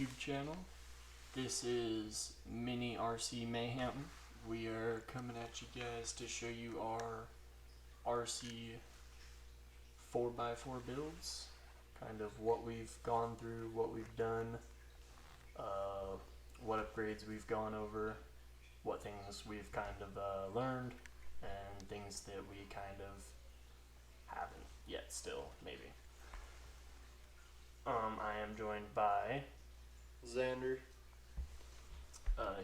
YouTube channel. This is Mini RC Mayhem. We are coming at you guys to show you our RC 4x4 builds, kind of what we've gone through, what we've done, what upgrades we've gone over, what things we've kind of learned, and things that we kind of haven't yet still, maybe. I am joined by Xander.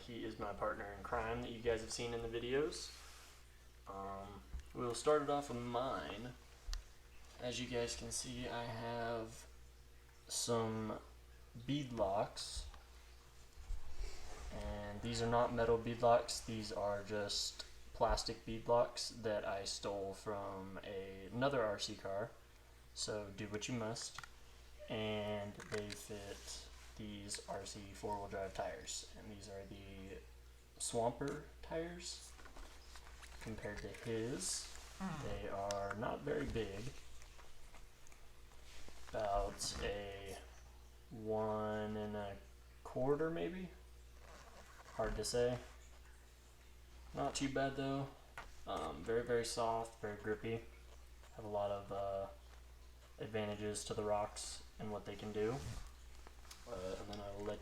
He is my partner in crime that you guys have seen in the videos. We'll start it off with mine. As you guys can see, I have some bead locks, and these are not metal bead locks. These are just plastic bead locks that I stole from another RC car, so do what you must. And they fit these RC four-wheel drive tires, and these are the Swamper tires. Compared to his, they are not very big, about a 1 1/4 maybe, hard to say. Not too bad though. Very soft, very grippy, have a lot of advantages to the rocks and what they can do. And then I will let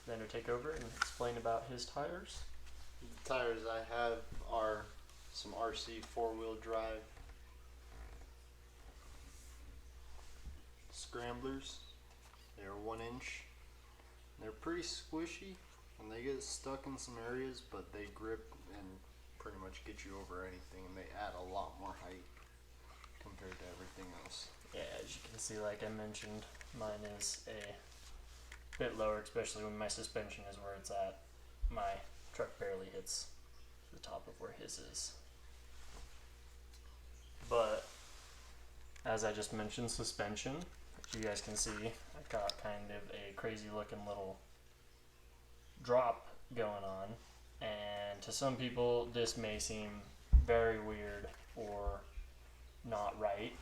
Xander take over and explain about his tires. The tires I have are some RC four-wheel drive scramblers. They're 1 inch. They're pretty squishy and they get stuck in some areas, but they grip and pretty much get you over anything, and they add a lot more height compared to everything else. Yeah, as you can see, like I mentioned, mine is a bit lower, especially when my suspension is where it's at. My truck barely hits the top of where his is. But as I just mentioned, suspension, as you guys can see, I've got kind of a crazy looking little drop going on, and to some people this may seem very weird or not right,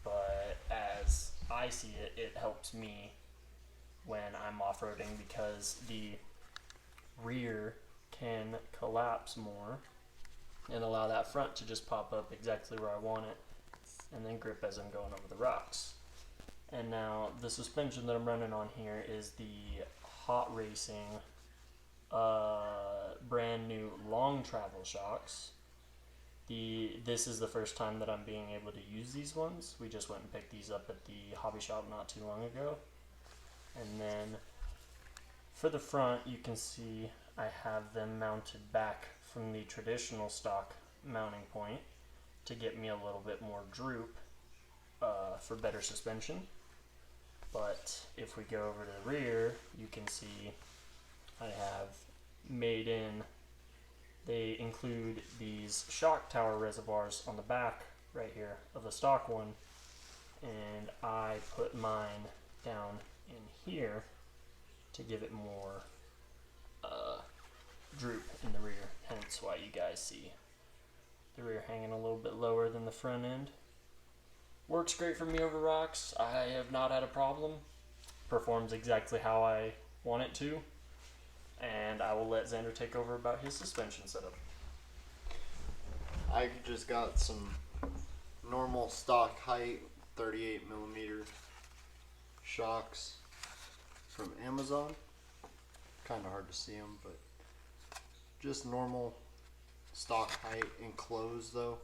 but as I see it, it helps me when I'm off-roading because the rear can collapse more and allow that front to just pop up exactly where I want it and then grip as I'm going over the rocks. And now the suspension that I'm running on here is the Hot Racing brand new long travel shocks. This is the first time that I'm being able to use these ones. We just went and picked these up at the hobby shop not too long ago. And then for the front, you can see I have them mounted back from the traditional stock mounting point to get me a little bit more droop for better suspension. But if we go over to the rear, you can see I have made in, they include these shock tower reservoirs on the back right here of the stock one, and I put mine down in here to give it more droop in the rear, hence why you guys see the rear hanging a little bit lower than the front end. Works great for me over rocks. I have not had a problem. Performs exactly how I want it to. And I will let Xander take over about his suspension setup. I just got some normal stock height 38mm shocks from Amazon. Kind of hard to see them, but just normal stock height, enclosed though.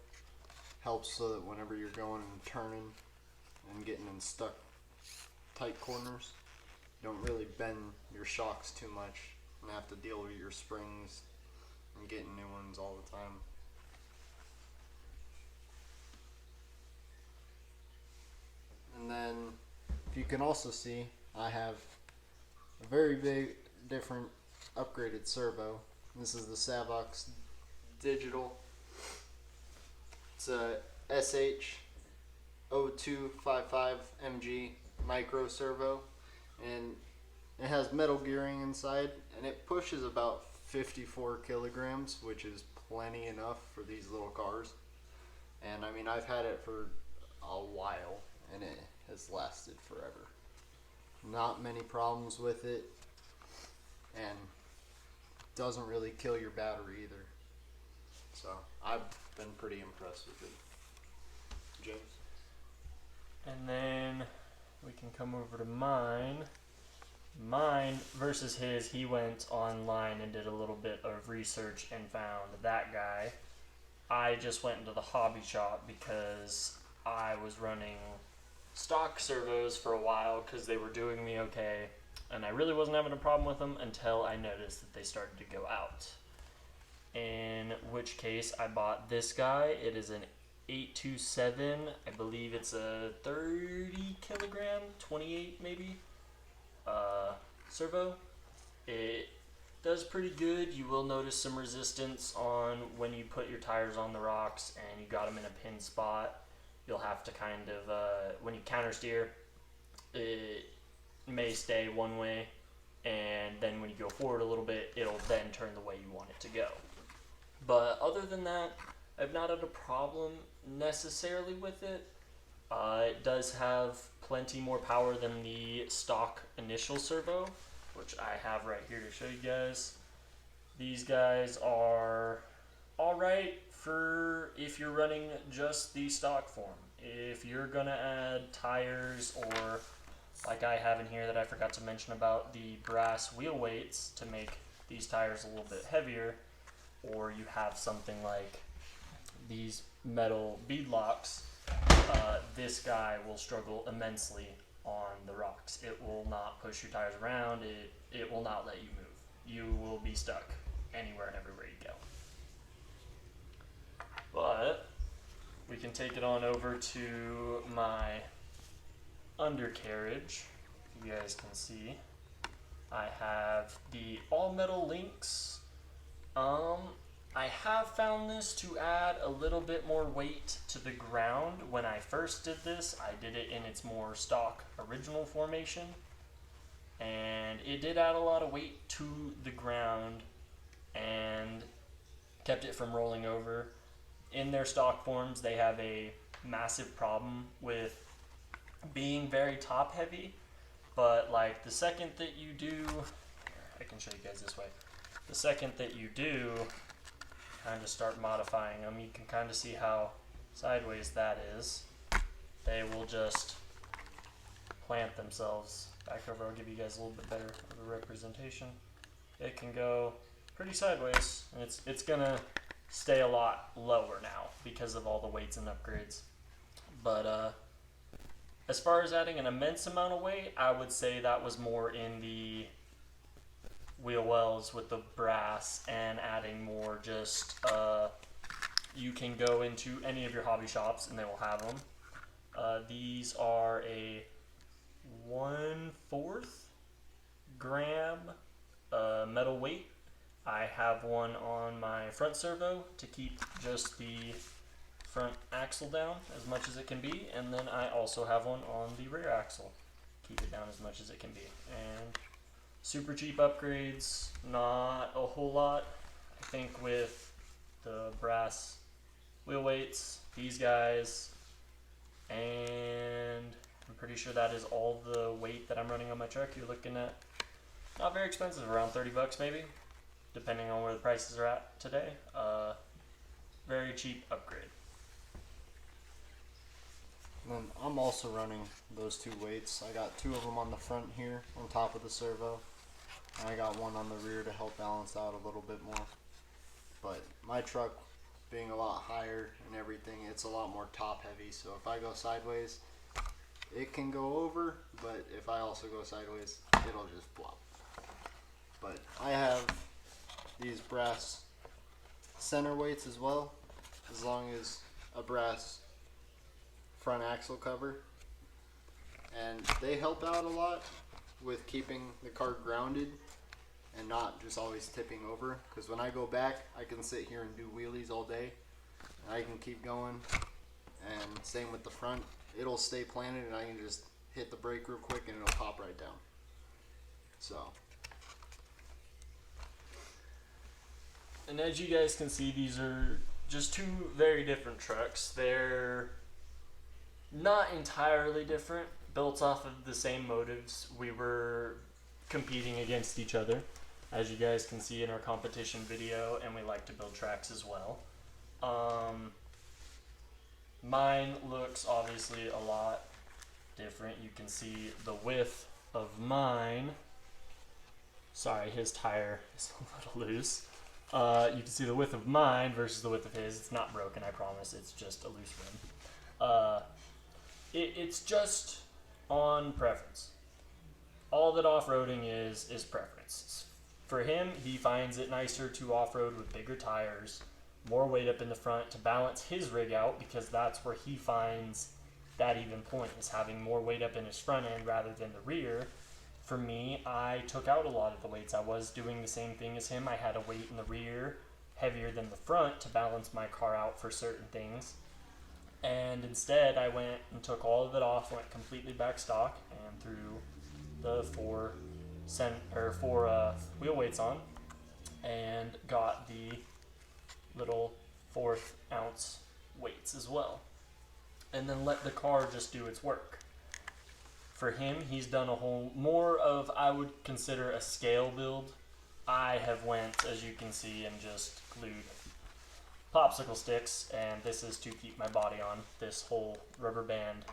Helps so that whenever you're going and turning and getting in stuck tight corners, you don't really bend your shocks too much and have to deal with your springs and getting new ones all the time. And then, if you can also see, I have a very big, different, upgraded servo. This is the Savox Digital. It's a SH0255MG micro servo, and it has metal gearing inside, and it pushes about 54 kilograms, which is plenty enough for these little cars. And I mean, I've had it for a while, and it has lasted forever. Not many problems with it. and doesn't really kill your battery either. So I've been pretty impressed with it. James? And then we can come over to mine. Mine versus his, he went online and did a little bit of research and found that guy. I just went into the hobby shop because I was running stock servos for a while because they were doing me okay, and I really wasn't having a problem with them until I noticed that they started to go out. In which case I bought this guy. It is an 827. I believe it's a 30 kilogram, 28 maybe, servo. It does pretty good. You will notice some resistance on when you put your tires on the rocks and you got them in a pin spot. You'll have to kind of, when you counter steer, it may stay one way, and then when you go forward a little bit, it'll then turn the way you want it to go. But other than that, I've not had a problem necessarily with it. It does have plenty more power than the stock initial servo, which I have right here to show you guys. These guys are alright for if you're running just the stock form. If you're gonna add tires, or like I have in here that I forgot to mention about the brass wheel weights to make these tires a little bit heavier, or you have something like these metal bead locks, this guy will struggle immensely on the rocks. It will not push your tires around. It will not let you move. You will be stuck anywhere and everywhere you go. But we can take it on over to my undercarriage. You guys can see I have the all metal links. I have found this to add a little bit more weight to the ground. When I first did this, I did it in its more stock original formation, and it did add a lot of weight to the ground and kept it from rolling over. In their stock forms, they have a massive problem with being very top heavy, but like the second that you do, I can show you guys this way. The second that you do kind of start modifying them, you can kind of see how sideways that is. They will just plant themselves back over. I'll give you guys a little bit better of a representation. It can go pretty sideways, and it's gonna stay a lot lower now because of all the weights and upgrades. But as far as adding an immense amount of weight, I would say that was more in the wheel wells with the brass, and adding more just you can go into any of your hobby shops and they will have them. These are a 1/4 gram metal weight. I have one on my front servo to keep just the front axle down as much as it can be, and then I also have one on the rear axle, keep it down as much as it can be. And super cheap upgrades, not a whole lot. I think with the brass wheel weights, these guys, and I'm pretty sure that is all the weight that I'm running on my truck. You're looking at not very expensive, around 30 bucks maybe, depending on where the prices are at today. Very cheap upgrade. And then I'm also running those two weights. I got two of them on the front here on top of the servo, and I got one on the rear to help balance out a little bit more. But my truck being a lot higher and everything, it's a lot more top heavy, so if I go sideways, it can go over, but if I also go sideways, it'll just flop. But I have these brass center weights as well, as long as a brass front axle cover, and they help out a lot with keeping the car grounded and not just always tipping over, because when I go back I can sit here and do wheelies all day and I can keep going, and same with the front, it'll stay planted and I can just hit the brake real quick and it'll pop right down. So, and as you guys can see, these are just two very different trucks. They're not entirely different, built off of the same motives. We were competing against each other. as you guys can see in our competition video, and we like to build tracks as well. Mine looks obviously a lot different. You can see the width of mine. Sorry, his tire is a little loose. You can see the width of mine versus the width of his. It's not broken, I promise. It's just a loose rim. It's just on preference. All that off-roading is preference. For him, he finds it nicer to off-road with bigger tires, more weight up in the front to balance his rig out, because that's where he finds that even point, is having more weight up in his front end rather than the rear. For me, I took out a lot of the weights. I was doing the same thing as him. I had a weight in the rear heavier than the front to balance my car out for certain things. And instead, I went and took all of it off, went completely back stock, and threw the four wheel weights on, and got the little 1/4 ounce weights as well. And then let the car just do its work. For him, he's done a whole more of, I would consider, a scale build. I have went, as you can see, and just glued popsicle sticks, and this is to keep my body on. This whole rubber band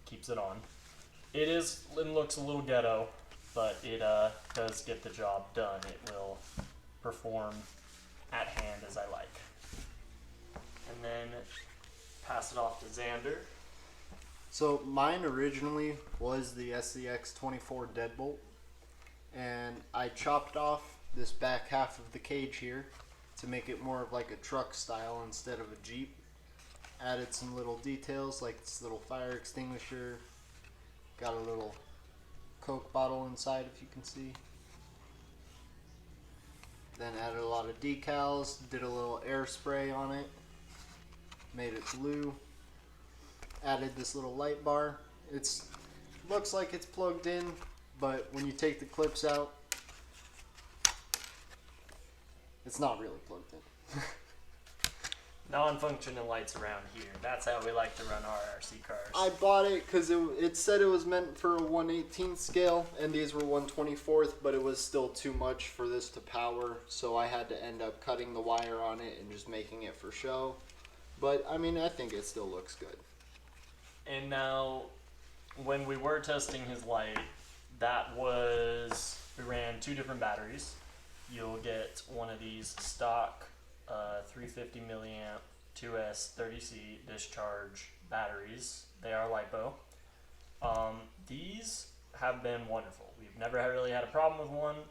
keeps it on. It looks a little ghetto, but it does get the job done. It will perform at hand as I like. And then pass it off to Xander. So mine originally was the SCX 24 Deadbolt, and I chopped off this back half of the cage here to make it more of like a truck style instead of a Jeep. Added some little details like this little fire extinguisher, got a little Coke bottle inside if you can see. Then added a lot of decals, did a little air spray on it, made it blue. Added this little light bar. It looks like it's plugged in, but when you take the clips out, it's not really plugged in. Non-functioning lights around here. That's how we like to run our RC cars. I bought it because it said it was meant for a 1/18 scale, and these were 1/24, but it was still too much for this to power, so I had to end up cutting the wire on it and just making it for show. But I mean, I think it still looks good. And now, when we were testing his light, we ran 2 different batteries. You'll get one of these stock 350 milliamp 2S 30C discharge batteries. They are LiPo. These have been wonderful. We've never really had a problem with one.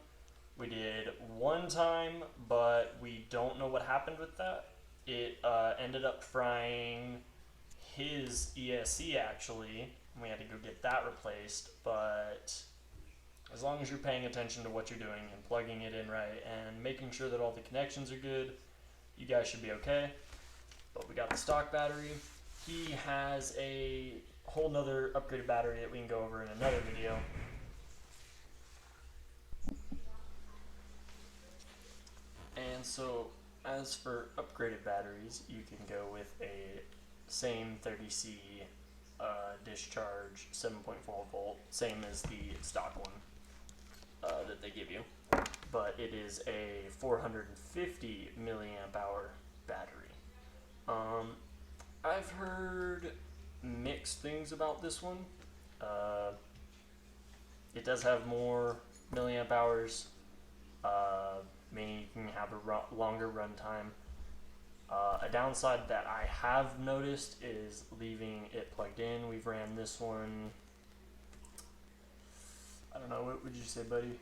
We did one time, but we don't know what happened with that. It ended up frying his ESC actually. We had to go get that replaced, but as long as you're paying attention to what you're doing and plugging it in right and making sure that all the connections are good, you guys should be okay. But we got the stock battery. He has a whole nother upgraded battery that we can go over in another video. And so as for upgraded batteries, you can go with a same 30C discharge 7.4 volt, same as the stock one that they give you, but it is a 450 milliamp hour battery. I've heard mixed things about this one. It does have more milliamp hours, meaning you can have a longer run time. A downside that I have noticed is leaving it plugged in. We've ran this one, I don't know, what would you say, buddy?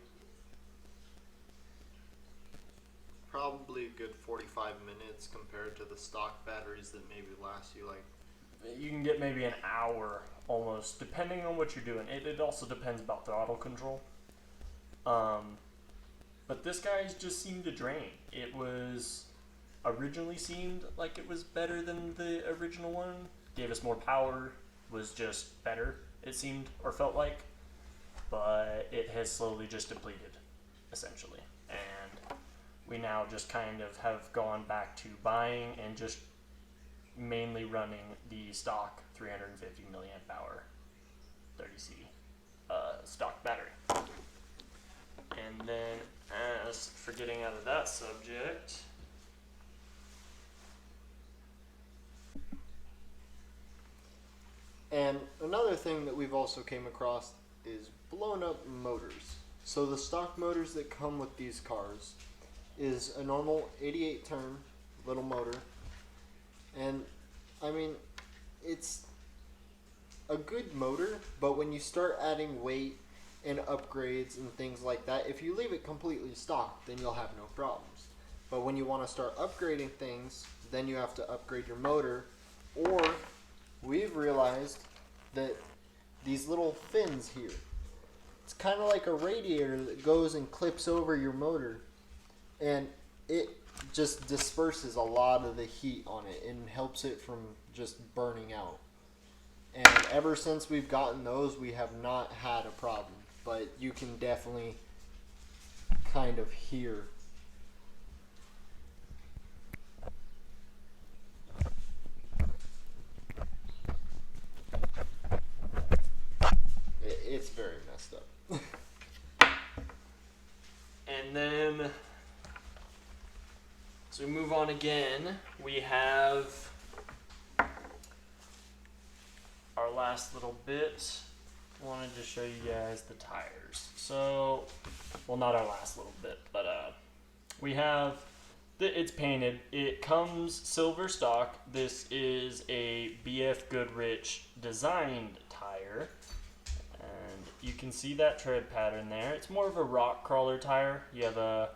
Probably a good 45 minutes compared to the stock batteries that maybe last you like. You can get maybe an hour almost, depending on what you're doing. It also depends about throttle control. But this guy's just seemed to drain. It was originally seemed like it was better than the original one. Gave us more power, was just better, it seemed, or felt like. But it has slowly just depleted, essentially. And we now just kind of have gone back to buying and just mainly running the stock 350 milliamp hour 30C stock battery. And then, as for getting out of that subject, And another thing that we've also came across is blown up motors. So the stock motors that come with these cars is a normal 88 turn little motor. And I mean, it's a good motor, but when you start adding weight and upgrades and things like that, if you leave it completely stock, then you'll have no problems. But when you want to start upgrading things, then you have to upgrade your motor, or we've realized that these little fins here, it's kind of like a radiator that goes and clips over your motor, and it just disperses a lot of the heat on it and helps it from just burning out. And ever since we've gotten those, we have not had a problem. But you can definitely kind of hear. It's very messed up. and then, so we move on again. We have our last little bit. Wanted to show you guys the tires. So, well, not our last little bit, but we have it's painted. It comes silver stock. This is a BF Goodrich designed tire, and you can see that tread pattern there. It's more of a rock crawler tire. You have a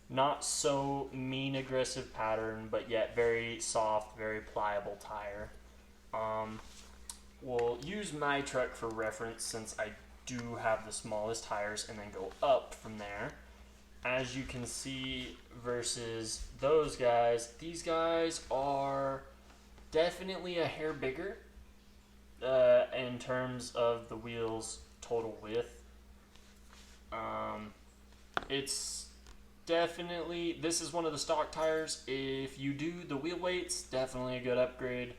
not so mean aggressive pattern, but yet very soft, very pliable tire. We'll use my truck for reference since I do have the smallest tires and then go up from there. As you can see versus those guys, these guys are definitely a hair bigger in terms of the wheel's total width. It's definitely, this is one of the stock tires. If you do the wheel weights, definitely a good upgrade.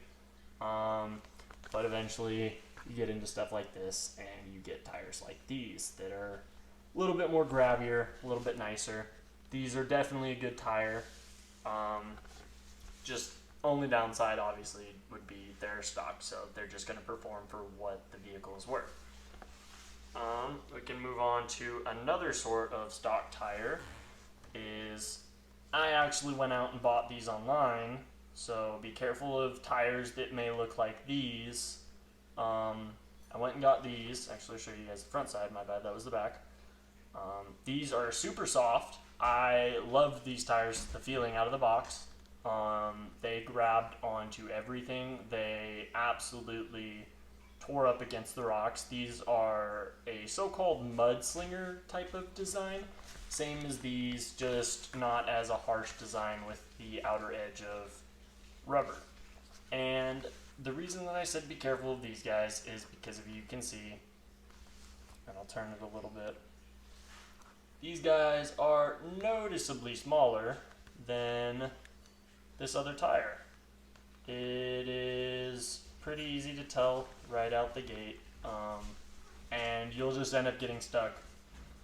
But eventually you get into stuff like this and you get tires like these that are a little bit more grabbier, a little bit nicer. These are definitely a good tire. Just only downside obviously would be they're stock, so they're just going to perform for what the vehicle is worth. We can move on to another sort of stock tire. Is I actually went out and bought these online. So be careful of tires that may look like these. I went and got these. Actually, I'll show you guys the front side. My bad, that was the back. These are super soft. I loved these tires, the feeling out of the box. They grabbed onto everything. They absolutely tore up against the rocks. These are a so-called mudslinger type of design. Same as these, just not as a harsh design with the outer edge of rubber. And the reason that I said be careful of these guys is because if you can see, and I'll turn it a little bit, these guys are noticeably smaller than this other tire. It is pretty easy to tell right out the gate, and you'll just end up getting stuck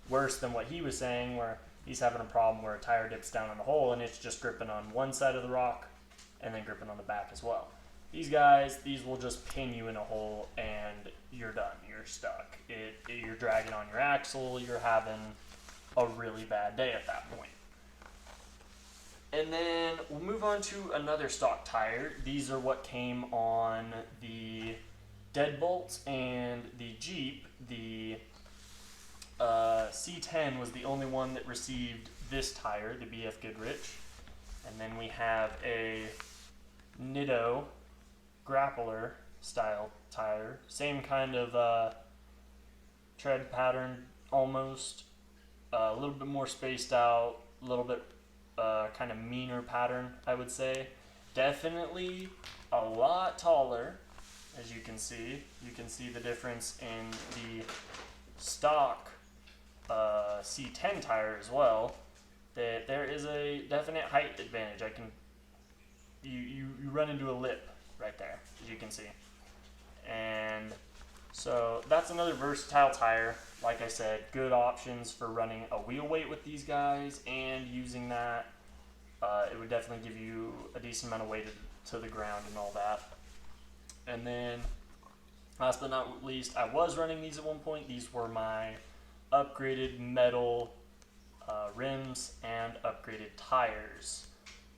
worse than what he was saying, where he's having a problem where a tire dips down in the hole and it's just gripping on one side of the rock and then gripping on the back as well. These guys, these will just pin you in a hole and you're done. You're stuck. You're dragging on your axle. You're having a really bad day at that point. And then we'll move on to another stock tire. These are what came on the Deadbolt and the Jeep. The C10 was the only one that received this tire, the BF Goodrich. And then we have a Nitto Grappler style tire. Same kind of tread pattern almost. A little bit more spaced out, a little bit kind of meaner pattern, I would say. Definitely a lot taller, as you can see. You can see the difference in the stock C10 tire as well. That there is a definite height advantage. You run into a lip right there, as you can see. And So that's another versatile tire. Like I said, good options for running a wheel weight with these guys and using that. It would definitely give you a decent amount of weight to the ground and all that. And then, last but not least, I was running these at one point. These were my upgraded metal rims and upgraded tires.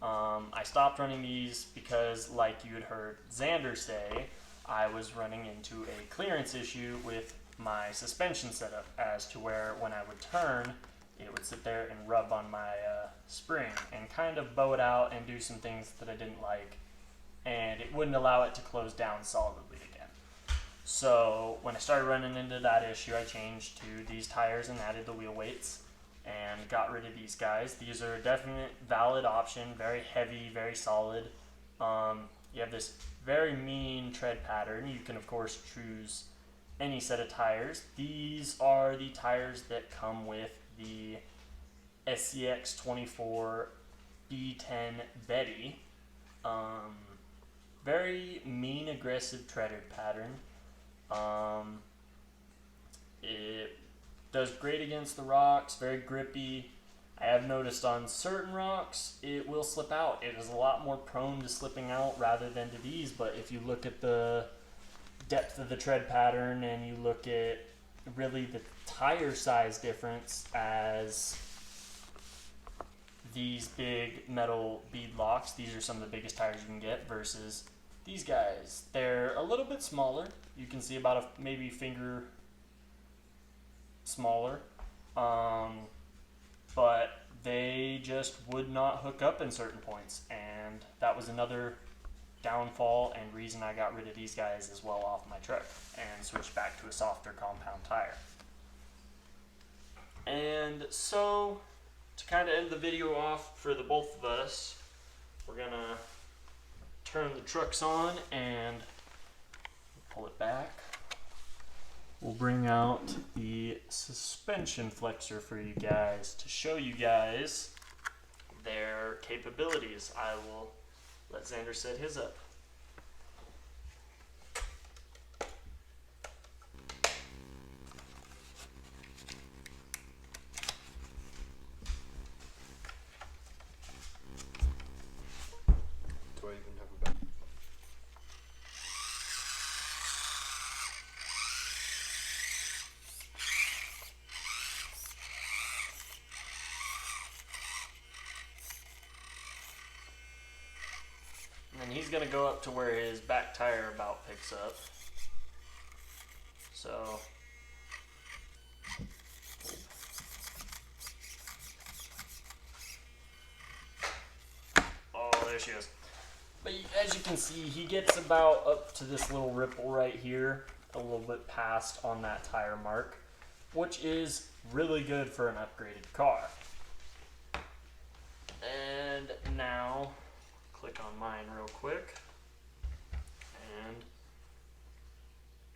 I stopped running these because, like you had heard Xander say, I was running into a clearance issue with my suspension setup, as to where when I would turn, it would sit there and rub on my spring and kind of bow it out and do some things that I didn't like, and it wouldn't allow it to close down solidly again. So when I started running into that issue, I changed to these tires and added the wheel weights and got rid of these guys. These are a definite valid option, very heavy, very solid. You have this very mean tread pattern. You can of course choose any set of tires. These are the tires that come with the SCX 24 B10 Betty. Very mean, aggressive tread pattern. It does great against the rocks, very grippy. I have noticed on certain rocks it will slip out. It is a lot more prone to slipping out rather than to these, but if you look at the depth of the tread pattern and you look at really the tire size difference, as these big metal bead locks, these are some of the biggest tires you can get, versus these guys. They're a little bit smaller. You can see about a maybe finger smaller, but they just would not hook up in certain points, and that was another downfall and reason I got rid of these guys as well off my truck and switched back to a softer compound tire. And so, to kind of end the video off for the both of us, we're gonna turn the trucks on and pull it back. We'll bring out the suspension flexor for you guys to show you guys their capabilities. I will let Xander set his up. Do I even have a back? And then he's going to go up to where his back tire about picks up. So, oh, there she is. But as you can see, he gets about up to this little ripple right here, a little bit past on that tire mark, which is really good for an upgraded car. And now, click on mine real quick and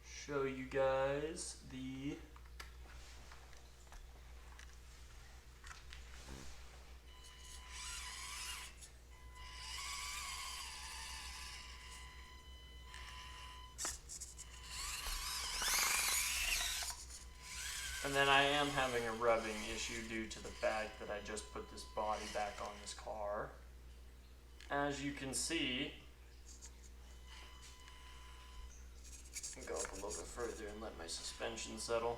show you guys the and then I am having a rubbing issue due to the fact that I just put this body back on this car. As you can see, go up a little bit further and let my suspension settle.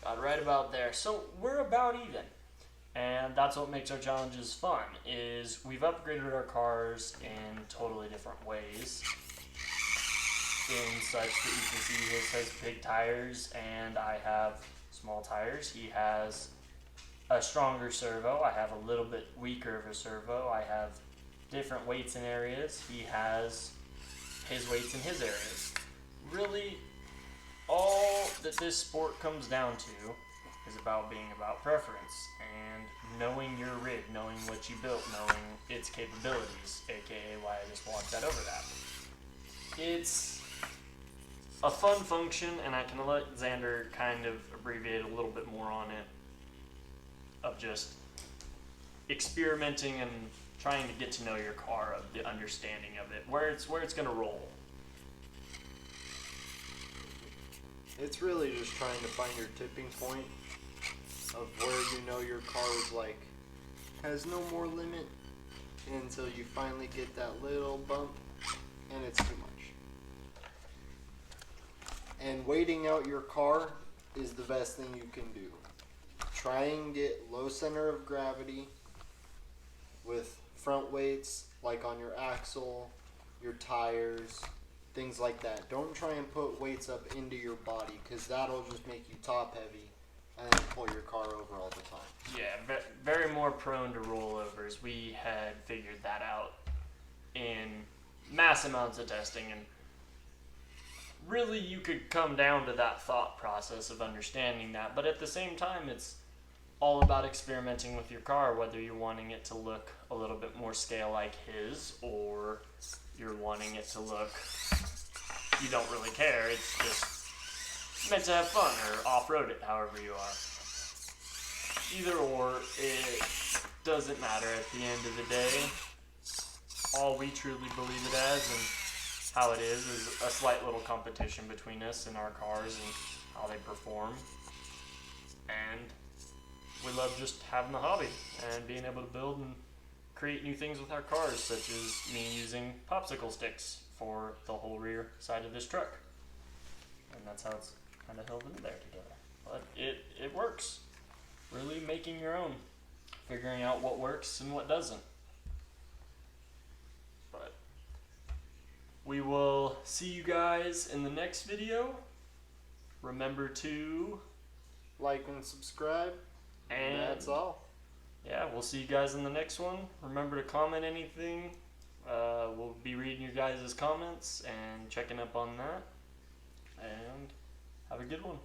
Got right about there. So we're about even. And that's what makes our challenges fun, is we've upgraded our cars in totally different ways. In such that you can see his has big tires and I have small tires. He has a stronger servo. I have a little bit weaker of a servo. I have different weights in areas. He has his weights in his areas. Really, all that this sport comes down to is about being about preference and knowing your rig, knowing what you built, knowing its capabilities, aka why I just walked that over that. It's a fun function, and I can let Xander kind of abbreviate a little bit more on it, of just experimenting and trying to get to know your car, of the understanding of it, where it's gonna roll. It's really just trying to find your tipping point of where you know your car is like has no more limit until you finally get that little bump and it's too much. And waiting out your car is the best thing you can do. Try and get low center of gravity with front weights like on your axle, your tires, things like that. Don't try and put weights up into your body because that'll just make you top heavy and then pull your car over all the time. Yeah, very more prone to rollovers. We had figured that out in mass amounts of testing, and really you could come down to that thought process of understanding that, but at the same time it's all about experimenting with your car, whether you're wanting it to look a little bit more scale like his, or you're wanting it to look, you don't really care, it's just meant to have fun, or off-road it however you are. Either or, it doesn't matter at the end of the day. All we truly believe it as, and how it is a slight little competition between us and our cars and how they perform. And we love just having the hobby and being able to build and create new things with our cars, such as me using popsicle sticks for the whole rear side of this truck. And that's how it's kind of held in there together. But it works. Really making your own. Figuring out what works and what doesn't. But we will see you guys in the next video. Remember to Like and subscribe. and That's all. yeah, we'll see you guys in the next one. Remember to comment anything. We'll be reading your guys' comments and checking up on that. And have a good one.